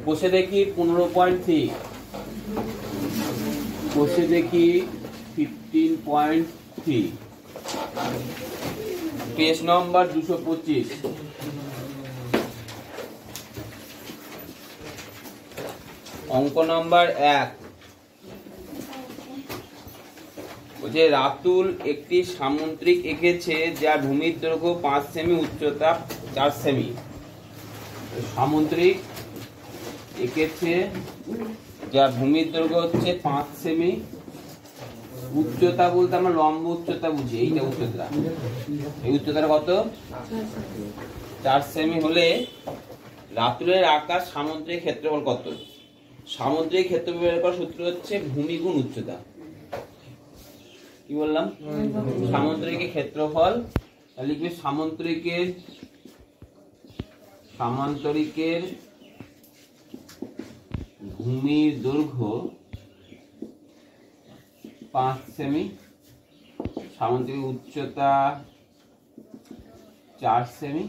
কষে দেখি 15.3, কষে দেখি 15.3, পেজ নম্বর 225। অঙ্ক নম্বর 1 বলছে রাতুল একটি সামুদ্রিক এঁকেছে যার ভূমির দৈর্ঘ্য 5 সেমি, উচ্চতা 4 সেমি। সামুদ্রিক এঁকেছে যার ভূমির দৈর্ঘ্য হচ্ছে 5 সেমি, উচ্চতা বলতে আমরা লম্ব উচ্চতা বুঝি, এইটা উচ্চতা, এই উচ্চতাটা কত? 4 সেমি হলে রাতুলের আকার সামুদ্রিক ক্ষেত্রফল কত? সামুদ্রিক ক্ষেত্রফল বের করার সূত্র হচ্ছে ভূমি গুণ উচ্চতা। কি বললাম? সামুদ্রিকের ক্ষেত্রফল লিখবে সামান্তরিকের ভূমির দৈর্ঘ্য 5 সেমি, সামুদ্রিক উচ্চতা 4 সেমি,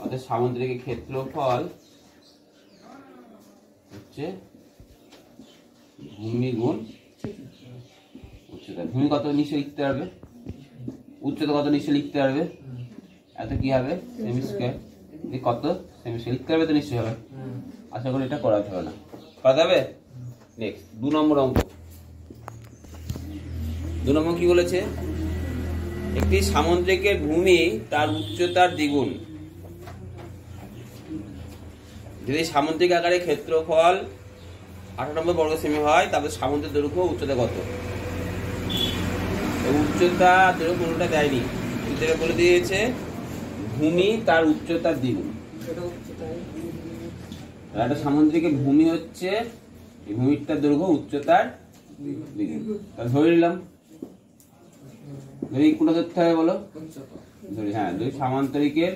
অর্থাৎ সামুদ্রিকের ক্ষেত্রফল হচ্ছে ভূমি গুণ উচ্চতা। ভূমি কত নিশ্চয় লিখতে পারবে, উচ্চতা কত নিশ্চয় লিখতে পারবে, এত কি হবে সেমি স্কয়ার, কত সেমি স্কয়ার লিখতে পারবে তো নিশ্চয় হবে। আশা করি এটা করা যাবে না, করা যাবে। নেক্সট 2 নম্বর অঙ্ক। 2 নম্বর কি বলেছে? একটি সামুদ্রিকের ভূমি তার উচ্চতার দ্বিগুণ। যদি সামুদ্রিক আকারে ক্ষেত্রফল 98 বর্গ সেমি হয়, তাহলে সামুদ্রিক দৈর্ঘ্য উচ্চতা কত? উচ্চতা দৈর্ঘ্য কোনটা দেয়নি, এটা বলে দিয়েছে ভূমি তার উচ্চতার দ্বিগুণ। একটা সামুদ্রিকের ভূমি হচ্ছে এই ভূমিটার দৈর্ঘ্য উচ্চতার দ্বিগুণ। তাহলে ধরে নিলাম, ধরি কোনটা ধরতে হবে বলো? ধরি হ্যাঁ, ধরি সামান্তরিকের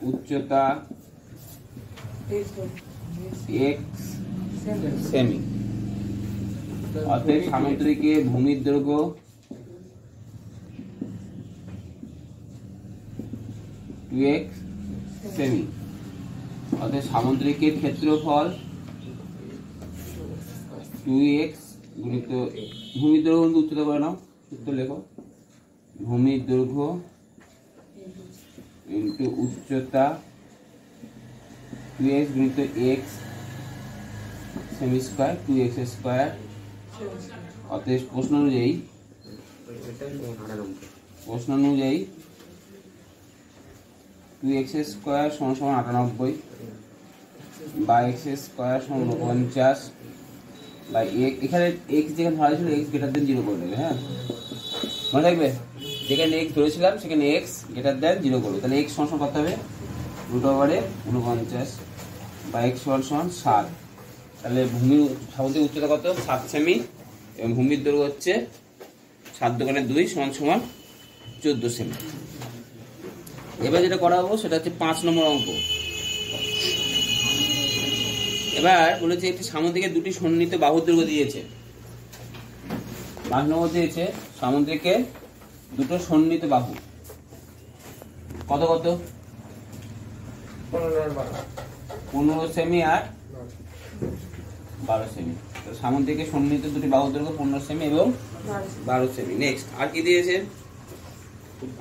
উচ্চতা x সেমি, অর্থাৎ সামুদ্রিকের ভূমির দৈর্ঘ্য 2x সেমি, অর্থাৎ সামুদ্রিকের ক্ষেত্রফল 2x গুণিত ভূমির দৈর্ঘ্য কিন্তু উচ্চতা করে নাও, সূত্র লেখো, ভূমির দৈর্ঘ্য ইন্টু উচ্চতা 2x গুণিত x semi square 2x square, অতএব প্রশ্ন অনুযায়ী 2x স্কয়ার সমান 98 বা x স্কয়ার সমান 49 বা এখানে x যেখানে ধরা ছিল x গ্রেটার দেন 0 করে দেবে। হ্যাঁ, মনে রাখবে যেখানে x ধরেছিলাম সেখানে x গ্রেটার দেন 0 করবে। তাহলে x সমান কত হবে? √49 বা x সমান 7। তাহলে ভূমির সামুদ্রিক উচ্চতা কত? 7 সেমি এবং ভূমির দৈর্ঘ্য হচ্ছে 7 দোকানে 2 সমান 14 সেমি। এবার যেটা করা হবো সেটা হচ্ছে 5 নম্বর অঙ্ক। এবার বলেছে একটি সামুদ্রিকের দুটি সন্নিহিত বাহুর দৈর্ঘ্য দিয়েছে। 5 নম্বর দিয়েছে সামুদ্রিকের দুটো সন্নিহিত বাহু কত কত? 15 সেমি আর 12 সেমি। সামুদ্রিকের সন্নিহিত দুটি বাহুর দৈর্ঘ্য 15 সেমি এবং 12 সেমি। নেক্সট আর কি দিয়েছে?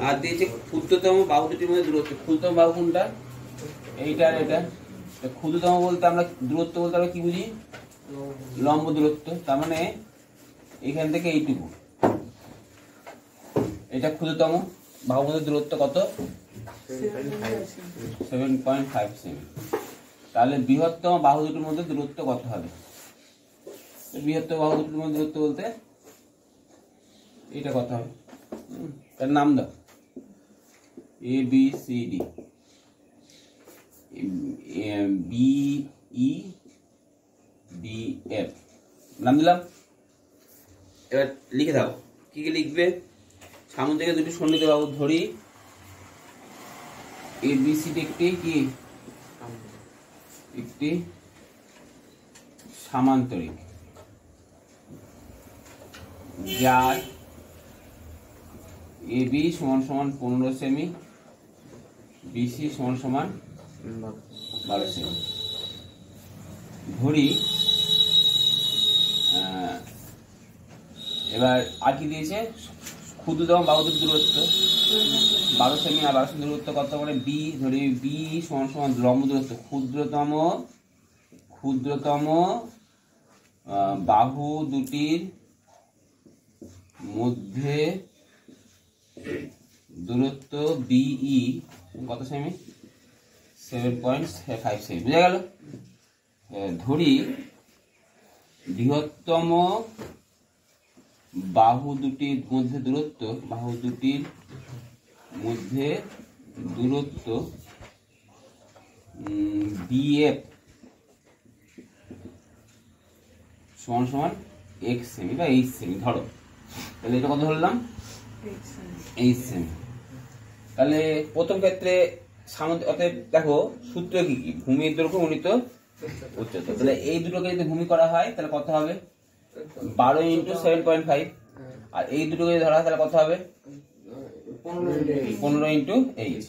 আর দিয়েছে ক্ষুদ্রতম বাহু দুটির মধ্যে দূরত্ব। ক্ষুদ্রতম বাহু কোনটা? এইটা আর এটা। ক্ষুদ্রতম বলতে আমরা দূরত্ব বলতে আমরা কি বুঝি? লম্ব দূরত্ব। তার মানে এখান থেকে এইটুকু, এটা ক্ষুদ্রতম বাহুর মধ্যে দূরত্ব কত? 7.5 সেমি। তাহলে বৃহত্তম বাহু দুটির মধ্যে দূরত্ব কত হবে? বৃহত্তম বাহু দুটির মধ্যে দূরত্ব বলতে এটা কত হবে? তার নাম দাও, A B C D, B E D F নাম দিলাম। এবার লিখে দাও, কি কি লিখবে? সামুদ্রিকের দুটি সন্নিহিত বাহু ধরি, এ বি সি ডি একটি সামান্তরিক যার এ বি সমান 15 সেমি, বিসি সমান 12 সেমি। ধরি এবার আর কি দিয়েছে, ক্ষুদ্রতম বাহু দুটির দূরত্ব 12 সেমি, আর 12 সেমি দূরত্ব কত করে বি, ধরি বি সমান সমান লম্ব দূরত্ব ক্ষুদ্রতম বাহু দুটির মধ্যে দূরত্ব বিই কত সেমি, 7.5 সেমি। বুঝা গেল? ধরি বৃহত্তম বাহু দুটির মধ্যে দূরত্ব বিএফ সমান সমান x সেমি বা h সেমি ধরো, তাহলে এটা কত ধরলাম, h সেমি। তাহলে প্রথম ক্ষেত্রে অতএব দেখো সূত্র কি কি, ভূমির দৈর্ঘ্য গুণিত উচ্চতা। তাহলে এই দুটোকে যদি ভূমি করা হয় তাহলে কত হবে, 12 × 7.5, আর এই দুটোকে যদি ধরা হয় তাহলে কত হবে, 15 × 8।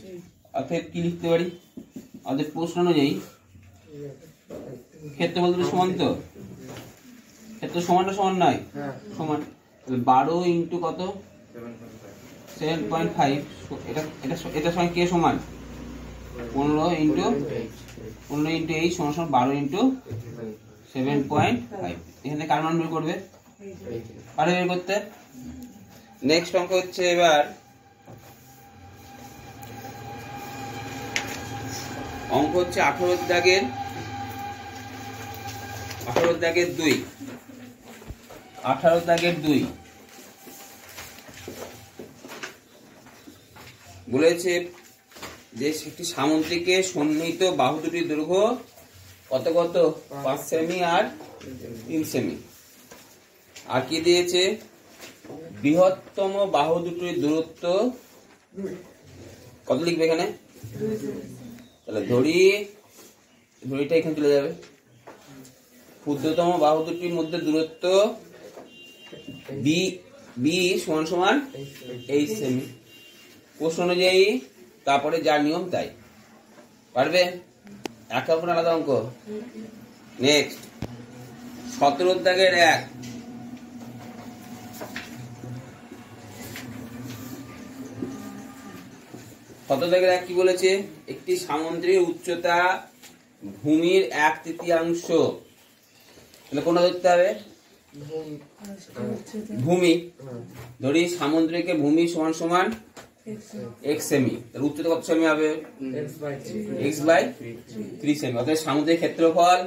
অতএব কি লিখতে পারি, আমাদের প্রশ্ন অনুযায়ী ক্ষেত্রফল দুটো সমান, তো ক্ষেত্র সমান না সমান নয়, সমান। 12 × কত 7.5, এটা সমান কে সমান 15 × 8 সমান সমান 12 × 7.5। এখানে কার মান বের করবে, পারে বের করতে। নেক্সট অঙ্ক হচ্ছে এবার অঙ্ক হচ্ছে 18 দাগের 2, 18 দাগের 2 বলেছে যে একটি সামুদ্রিকে সন্নিহিত বাহু দুটির দৈর্ঘ্য কত কত 5 সেমি আর 3 সেমি। আর কি দিয়েছে, বৃহত্তম বাহু দুটির দূরত্ব কত লিখবে এখানে, তাহলে ধরিটা এখানে চলে যাবে, ক্ষুদ্রতম বাহু দুটির মধ্যে দূরত্ব বি সমান সমান 8 সেমি। প্রশ্ন অনুযায়ী তারপরে যা নিয়ম তাই পারবে, একে অপর আলাদা অঙ্ক। নেক্সট 17 দাগের 1, 17 দাগের 1 কি বলেছে, একটি সামুদ্রিক উচ্চতা ভূমির 1/3। তাহলে কোনটা ধরতে হবে, ভূমি। ধরি সামুদ্রিকের ভূমি সমান সমান x সেমি, তাহলে উচ্চতা কত সেমি হবে, x/3 সেমি। অর্থাৎ সামুদ্রিক ক্ষেত্রফল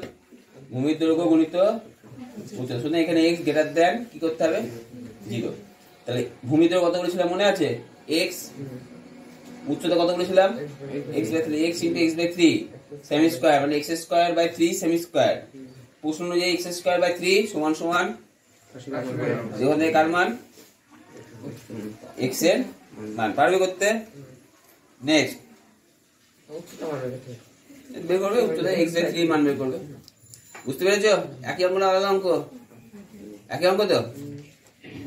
ভূমির দৈর্ঘ্য গুণিত উচ্চতা। শুধু এখানে x গ্রেটার দেন কি করতে হবে, 0। তাহলে ভূমির দৈর্ঘ্য কত বলেছিলাম মনে আছে, x, উচ্চতা কত বলেছিলাম, x/3, x × x/3 semi square, মানে x²/3 সেমি স্কয়ার। প্রশ্ন অনুযায়ী x²/3 সমান সমান যেখান থেকে কার মান, x এর মান। পারবে করতে। নেক্সট বের করবে উচ্চতা x/3 মান বের করবে। বুঝতে পেরেছো? একই অঙ্ক না আলাদা অঙ্ক, একই অঙ্ক তো।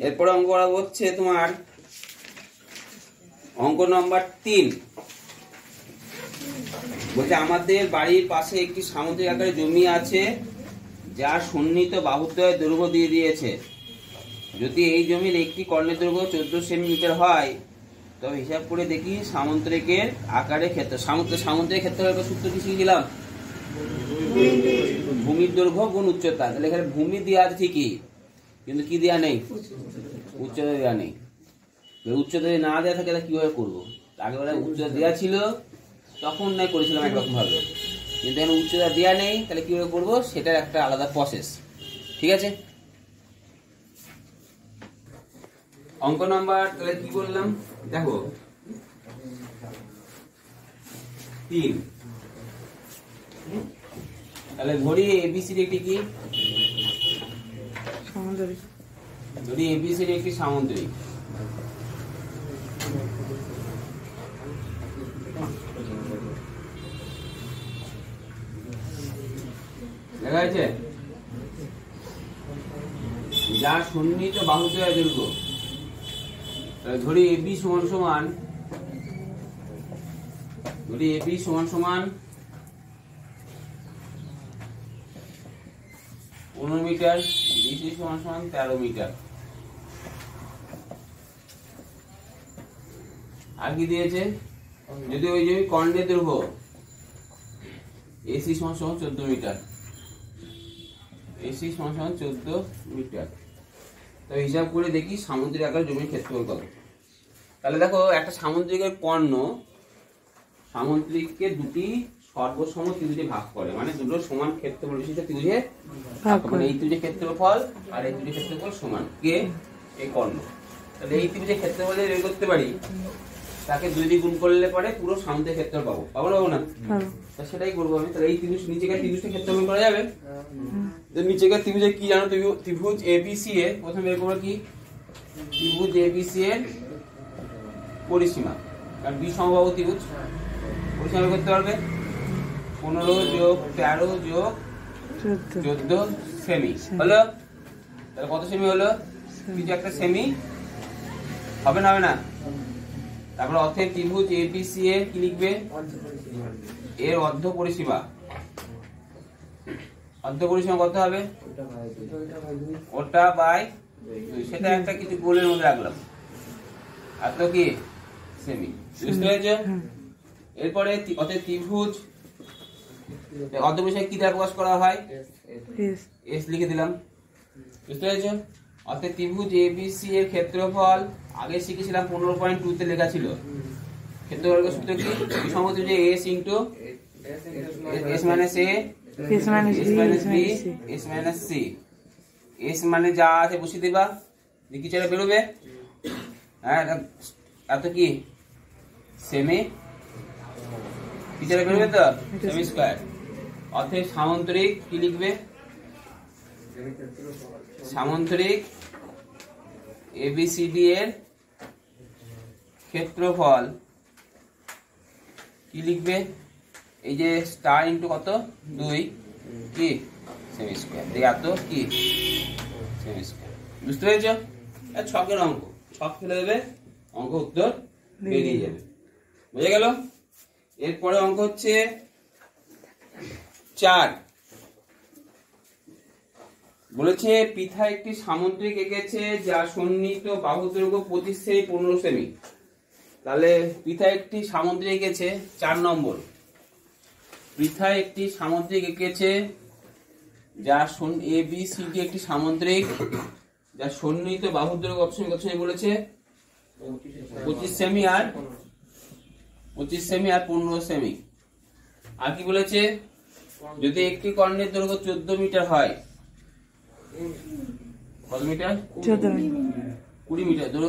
এরপরে অঙ্ক করা হচ্ছে তোমার অঙ্ক নম্বর 3। বলছে আমাদের বাড়ির পাশে একটি সামুদ্রিক আকারের জমি আছে যার সন্নিহিত বাহুদ্বয়ের দৈর্ঘ্য দিয়ে দিয়েছে। যদি এই জমির একটি কর্ণের দৈর্ঘ্য 14 সেন্টিমিটার হয় তবে হিসাব করে দেখি সামুদ্রিকের আকারের ক্ষেত্র। সামুদ্রিক ক্ষেত্রের সূত্র কি শিখেছিলাম, ভূমির দৈর্ঘ্য গুণ উচ্চতা। তাহলে এখানে ভূমি দেওয়া আছে ঠিকই, কিন্তু কি দেওয়া নেই, উচ্চতা দেওয়া নেই। উচ্চতা যদি না দেওয়া থাকে তাহলে কিভাবে করবো, আগেবেলা উচ্চতা দেওয়া ছিল তখন নাই করেছিলাম একরকম ভাবে, কিন্তু এখন উচ্চতা দেওয়া নেই তাহলে কিভাবে করবো সেটার একটা আলাদা প্রসেস। ঠিক আছে, অঙ্ক নাম্বার তাহলে কি বললাম দেখো 3। তাহলে ধরি এবিসিডি একটি কি সামুদ্রিক, ধরি এবিসিডি একটি সামুদ্রিক। দেখা যাচ্ছে যার সন্নিহিত বাহুদ্বয় দৈর্ঘ্য, ধরি এবি সমান সমান, ধরি এবি সমান সমান 15 মিটার, বিসি সমান সমান 13 মিটার। আর কি দিয়েছে, যদি ওই যে কর্ণের দৈর্ঘ্য এসি সমান সমান 14 মিটার, এসি সমান সমান 14 মিটার। তো হিসাব করে দেখি সামুদ্রিক আকার জমির ক্ষেত্রফল কত। তাহলে দেখো একটা সামুদ্রিকের কর্ণ সামুদ্রিককে দুটি সর্বসম ত্রিভুজে ভাগ করে, মানে দুটো সমান ক্ষেত্রফল বিশিষ্ট ত্রিভুজে ভাগ করে। এই ত্রিভুজের ক্ষেত্রফল আর এই ত্রিভুজের ক্ষেত্রফল সমান, কে? এই কর্ণ। তাহলে এই ত্রিভুজের ক্ষেত্রফল বের করতে পারি, তাকে 2 দিয়ে গুণ করলে পরে পুরো সামুদ্রিক ক্ষেত্রফল পাবো। পাবো না? তা সেটাই করবো আমি। তাহলে এই ত্রিভুজ নিচেকার ত্রিভুজটা ক্ষেত্রফল করা যাবে। তো নিচেকার ত্রিভুজে কি জানো, ত্রিভুজ এবিসি এর প্রথমে বের করবো কি, ত্রিভুজ এবিসি এর পরিসীমা, কারণ বি সমবাহু ত্রিভুজ, পরিসীমা বের করতে পারবে 15 যোগ 13 যোগ 14 সেমি হলো। তাহলে কত সেমি হলো? কিছু একটা সেমি হবে না, হবে না? তারপরে অতএব ত্রিভুজ এবিসি এর কি লিখবে, এর অর্ধ পরিসীমা, অর্ধ পরিসীমা কত হবে? ওটা বাই 2, সেটা একটা কিছু গোলের মধ্যে রাখলাম। আর তো কি সেমি, বুঝতে পেরেছো? এরপরে অতএব ত্রিভুজ অর্ধ পরিসীমা কি দ্বারা প্রকাশ করা হয়, এস লিখে দিলাম, বুঝতে পেরেছো? অর্থাৎ ত্রিভুজ এবিসি এর ক্ষেত্রফল আগে শিখেছিলাম 15.2 তে লেখা ছিল। ক্ষেত্রফলের সূত্র কি, সমতুল্য যে s into s minus a s minus b s minus c। s মানে যা আছে বসিয়ে দিবা, দেখি চলে বেরোবে। হ্যাঁ, এত কি সেমি, কি চলে বেরোবে তো, সেমি স্কয়ার। অর্থাৎ সামান্তরিক কি লিখবে, সামান্তরিক এবিসিডি এর ক্ষেত্রফল কি লিখবে, এই যে স্টার ইনটু কত 2 কি সেমি স্কয়ার, এত কি সেমি স্কয়ার। বুঝতে পেরেছো? ছকের অঙ্ক, ছক ফেলে দেবে, অঙ্ক উত্তর বেরিয়ে যাবে। বুঝে গেল? এরপরে অঙ্ক হচ্ছে 4। বলেছে পিথা একটি সামুদ্রিক এঁকেছে যা সন্নিহিত বাহু দৈর্ঘ্য 25 সেমি 15 সেমি। তাহলে পিথা একটি সামুদ্রিক এঁকেছে, 4 নম্বর। পিথা একটি সামুদ্রিক এঁকেছে যা এবিসিডি একটি সামুদ্রিক যা সন্নিহিত বাহু দৈর্ঘ্য কত সেমি বলেছে, 25 সেমি আর 15 সেমি। আর কি বলেছে, যদি একটি কর্ণের দৈর্ঘ্য 14 মিটার হয়, কত মিটার, 20 মিটার, ধরো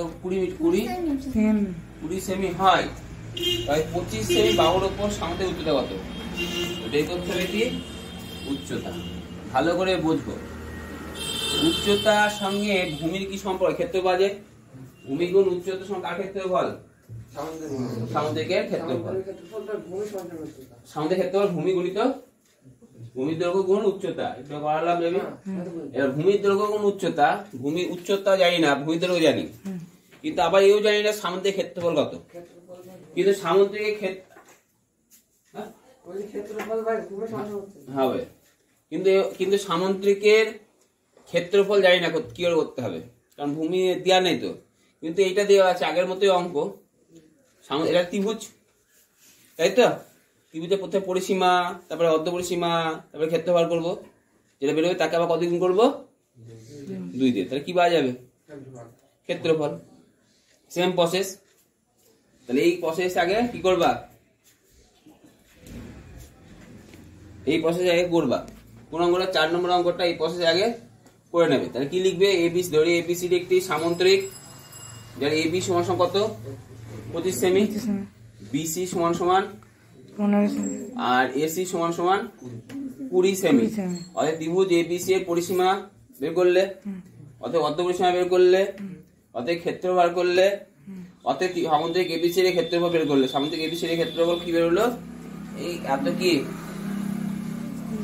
20 সেমি হয়, তাই 25 সেমি বাহুর উপর সামুদ্রিক উচ্চতা কত? বের করতে হবে কি উচ্চতা। ভালো করে বুঝবো, উচ্চতার সঙ্গে ভূমির কি সম্পর্ক, ক্ষেত্রফল আছে, ভূমি গুণ উচ্চতার সঙ্গে কার ক্ষেত্রফল, সামুদ্রিকের ক্ষেত্রফল। সামুদ্রিক ক্ষেত্রফল ভূমি গুণিত ভূমির দৈর্ঘ্য গুণ উচ্চতা, এটা করালাম ভেবে। এবার ভূমির দৈর্ঘ্য গুণ উচ্চতা, ভূমি উচ্চতা জানি না, ভূমির দৈর্ঘ্য জানি, কিন্তু আবার এও জানি না সামুদ্রিক ক্ষেত্রফল কত। কিন্তু সামুদ্রিকের হবে, কিন্তু সামুদ্রিকের ক্ষেত্রফল জানি না কি করে করতে হবে, কারণ ভূমি দেওয়া নেই তো। কিন্তু এইটা দেওয়া আছে আগের মতোই অঙ্ক, এটা ত্রিভুজ, তাই তো? ত্রিভুজের প্রথমে পরিসীমা, তারপরে অর্ধ পরিসীমা, তারপরে ক্ষেত্রফল করবো, যেটা বেরোবে তাকে আবার কত গুণ করবো, 2 দিয়ে। তাহলে কি পাওয়া যাবে, ক্ষেত্রফল। Same process. তাহলে এই প্রসেস আগে কি করবা, এই প্রসেস আগে করবা। কোন অঙ্কটা, 4 নম্বর অঙ্কটা এই প্রসেস আগে করে নেবে। তাহলে কি লিখবে, এবিসি ধরি এবিসিডি একটি সামুদ্রিক যার এবি সমান সমান কত 25 সেমি, বিসি সমান সমান 15 সেমি আর এসি সমান সমান 20 সেমি। অর্থাৎ ত্রিভুজ এবিসি এর পরিসীমা বের করলে, অর্থাৎ অর্ধ পরিসীমা বের করলে, অর্থাৎ ক্ষেত্রফল বার করলে, অর্থাৎ সামুদ্রিক এবিসি এর ক্ষেত্রফল বের করলে, সামুদ্রিক এবিসি এর ক্ষেত্রফল কি বের হলো, এই এত কি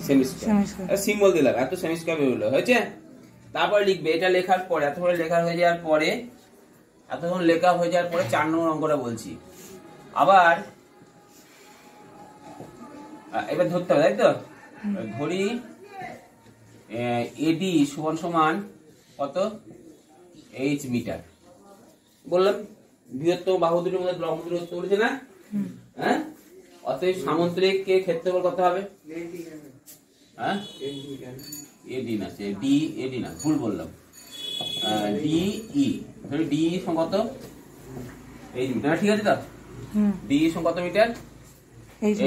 সেমি স্কয়ার, সিম্বল দিলাম, এত সেমি স্কয়ার বের হলো, হয়েছে? তারপরে লিখবে, এটা লেখার পরে, এতক্ষণ লেখা হয়ে যাওয়ার পরে, এতক্ষণ লেখা হয়ে যাওয়ার পরে 4 নম্বর অঙ্কটা বলছি। আবার এবার ধরতে হবে, তাই তো? ধরি এডি সমান সমান কত এইচ মিটার। বললাম বৃহত্তম বাহু দুটির মধ্যে লম্ব দূরত্ব বলেছে না? হ্যাঁ, অতএব সামুদ্রিক কে ক্ষেত্রফল কত হবে? হ্যাঁ, এডি না, সে ডি এডি না, ভুল বললাম, ডিই। ডি সমান কত? এইচ মিটার, ঠিক আছে তো? ডি সমান কত মিটার?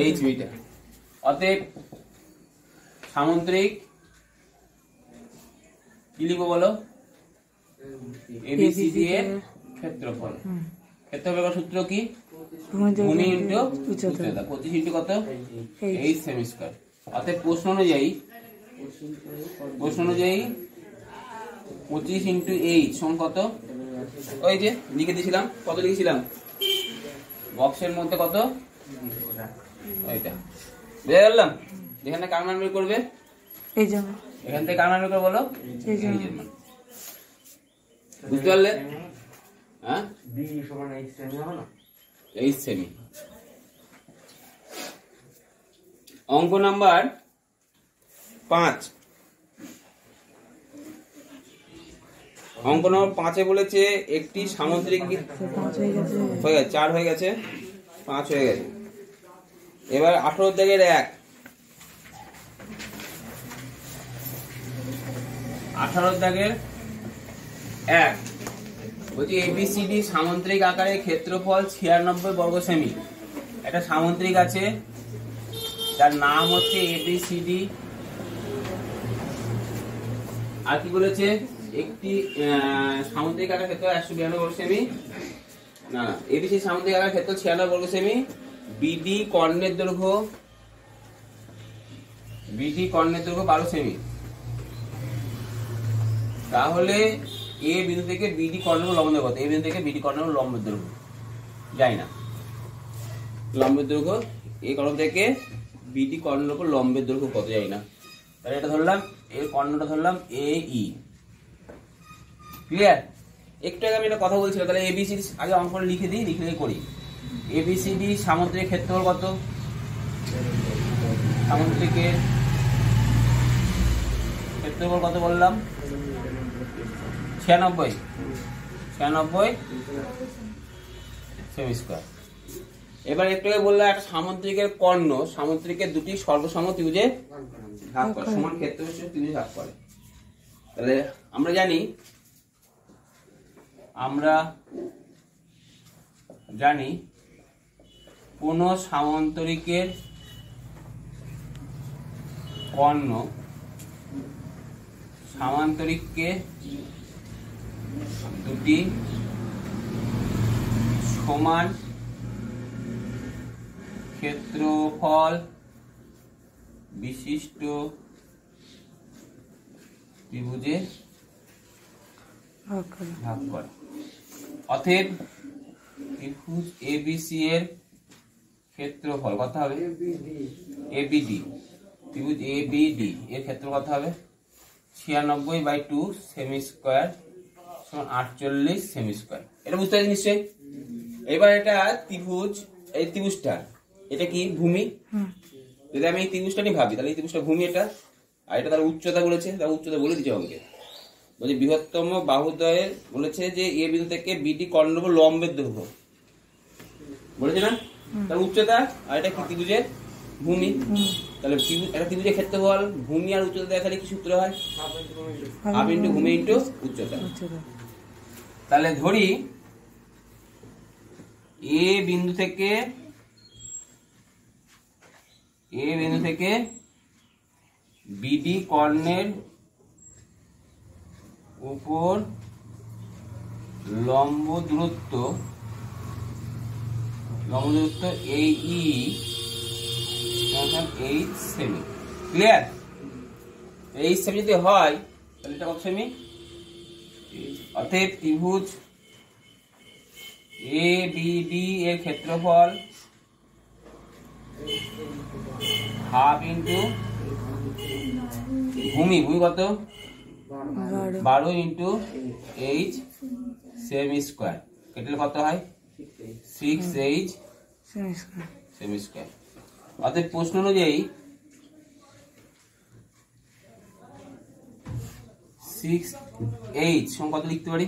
H metre. অতএব সামুদ্রিক কি লিখবো বলো? এবিসিডি এর ক্ষেত্রফল। ক্ষেত্রফলের সূত্র কি? ভূমি ইনটু উচ্চতা। 25 ইনটু কত? H semi square. অতএব প্রশ্ন অনুযায়ী 25 ইনটু এইচ সমান কত? ওই যে লিখে দিয়েছিলাম, কত লিখেছিলাম বক্সের মধ্যে, কত? এইটা বুঝে গেলাম। এখানে কার মান বের করবে? এই যে এখান থেকে কার মান বের করবে বলো? এই যে মান। বুঝতে পারলে? হ্যাঁ, বি সমান এইচ সেমি হবে না? H semi. অঙ্ক নাম্বার 5। অঙ্ক নম্বর 5-এ বলেছে একটি সামুদ্রিক, হয়ে গেছে 4 হয়ে গেছে, 5 হয়ে গেছে। এবার 18 দাগের 1, 18 দাগের 1 বলছি এবিসিডি সামুদ্রিক আকারের ক্ষেত্রফল 96 বর্গ সেমি। একটা সামুদ্রিক আছে যার নাম হচ্ছে এবিসিডি। আর কি বলেছে? একটি সামুদ্রিক আকার ক্ষেত্র 192 বর্গ সেমি, না না, এবিসি সামুদ্রিক আকার ক্ষেত্র 96 বর্গ সেমি। বিডি কর্ণের দৈর্ঘ্য 12 সেমি। তাহলে এ বিন্দু থেকে বিডি কর্ণের লম্ব দৈর্ঘ্য কত? এ বিন্দু থেকে বিডি কর্ণের লম্ব দৈর্ঘ্য যাই না, লম্বের দৈর্ঘ্য এই কর্ণ থেকে বিডি কর্ণের উপর লম্বের দৈর্ঘ্য কত যাই না। তাহলে এটা ধরলাম, এর কর্ণটা ধরলাম এ ই। ক্লিয়ার? একটু আগে আমি একটা কথা বলছিলাম, তাহলে এবিসিডি আগে অঙ্কটা লিখে দিই, লিখে করি। এবিসিডি সামুদ্রিক ক্ষেত্রফল কত? সামুদ্রিকের ক্ষেত্রফল কত বললাম? 96 সেমি স্কয়ার। এবার একটু আগে বললাম একটা সামুদ্রিকের কর্ণ সামুদ্রিকের দুটি সর্বসম ত্রিভুজে ভাগ করে, সমান ক্ষেত্রবিশিষ্ট ত্রিভুজে ভাগ করে। তাহলে আমরা জানি কোন সামান্তরিকের কর্ণ সামান্তরিককে দুটি সমান ক্ষেত্রফল বিশিষ্ট ত্রিভুজে ভাগ করে। অতএব ত্রিভুজ এবিসি এর ক্ষেত্রফল কত হবে? এবিডি, ত্রিভুজ এবিডি এর ক্ষেত্রফল কত হবে? 96/2 সেমি স্কয়ার সমান 48 সেমি স্কয়ার। এটা বুঝতে পারছি নিশ্চয়ই? এবার এটা ত্রিভুজ, এই ত্রিভুজটা এটা কি ভূমি? যদি আমি এই ত্রিভুজটা নিয়ে ভাবি তাহলে এই ত্রিভুজটা ভূমি, এটা আর এটা তার উচ্চতা বলেছে, তার উচ্চতা বলে দিচ্ছে অঙ্কে। বলছে বৃহত্তম বাহুদ্বয়ের বলেছে যে এ বিন্দু থেকে বিডি কর্ণের উপর লম্বের দৈর্ঘ্য বলেছে না, তার উচ্চতা। আর এটা কি ত্রিভুজের ভূমি। তাহলে একটা ত্রিভুজের ক্ষেত্রফল ভূমি আর উচ্চতা দেখালে কি সূত্র হয়? হাফ ইনটু ভূমি ইনটু উচ্চতা। তাহলে ধরি এ বিন্দু থেকে বিডি কর্ণের উপর লম্ব দূরত্ব এই E H semi. Clear? H semi যদি হয় তাহলে এটা কত সেমি? অতএব ত্রিভুজ এ বিডি এর ক্ষেত্রফল হাফ ইন্টু ভূমি কত? 12 ইন্টু এইচ সেমি স্কয়ার। কেটে কত হয়? 6h semi square. অতএব প্রশ্ন অনুযায়ী 6 সমান কত লিখতে পারি?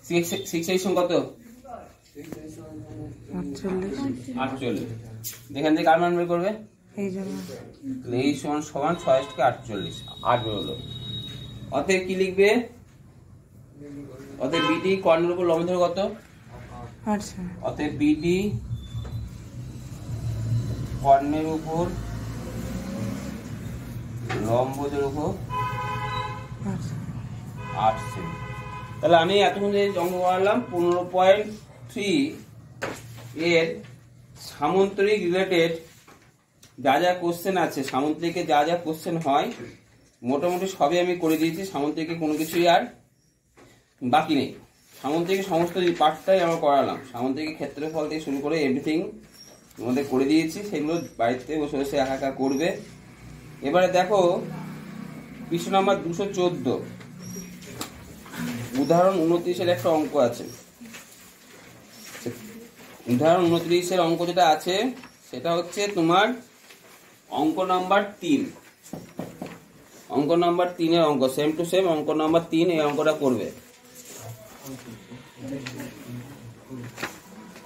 6 8 সমান কত? 48। এখান থেকে কার মান বের করবে? এই সমান 6 থেকে 48, 8 বের হলো। অতএব কি লিখবে? অতএব বিডি কর্ণের উপর লম্ব দৈর্ঘ্য কত? 8 সেমি। অতএব বিডি কর্ণের উপর লম্ব দৈর্ঘ্য 8 সেমি। তাহলে আমি এতক্ষণ যে অঙ্ক করলাম 15.3 এর সামন্তরিক রিলেটেড যা যা কোশ্চেন আছে, সামন্তরিকে যা যা কোশ্চেন হয় মোটামুটি সবই আমি করে দিয়েছি। সামন্তরিকে কোনো কিছুই আর বাকি নেই। সামন্তরিকে সমস্ত পার্টটাই আমরা করালাম। সামন্তরিকের ক্ষেত্রফল থেকে শুরু করে এভরিথিং আমাদের করে দিয়েছি। সেগুলো বাড়িতে বসে বসে একা করবে। এবারে দেখো পৃষ্ঠ নাম্বার 214, উদাহরণ 29-এর একটা অঙ্ক আছে। উদাহরণ 29-এর অঙ্ক যেটা আছে সেটা হচ্ছে তোমার অঙ্ক নাম্বার 3। অঙ্ক নাম্বার 3-এর অঙ্ক, সেম টু সেম অঙ্ক নাম্বার 3 এই অঙ্কটা করবে।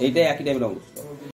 এইটা একই টাইপের অঙ্ক।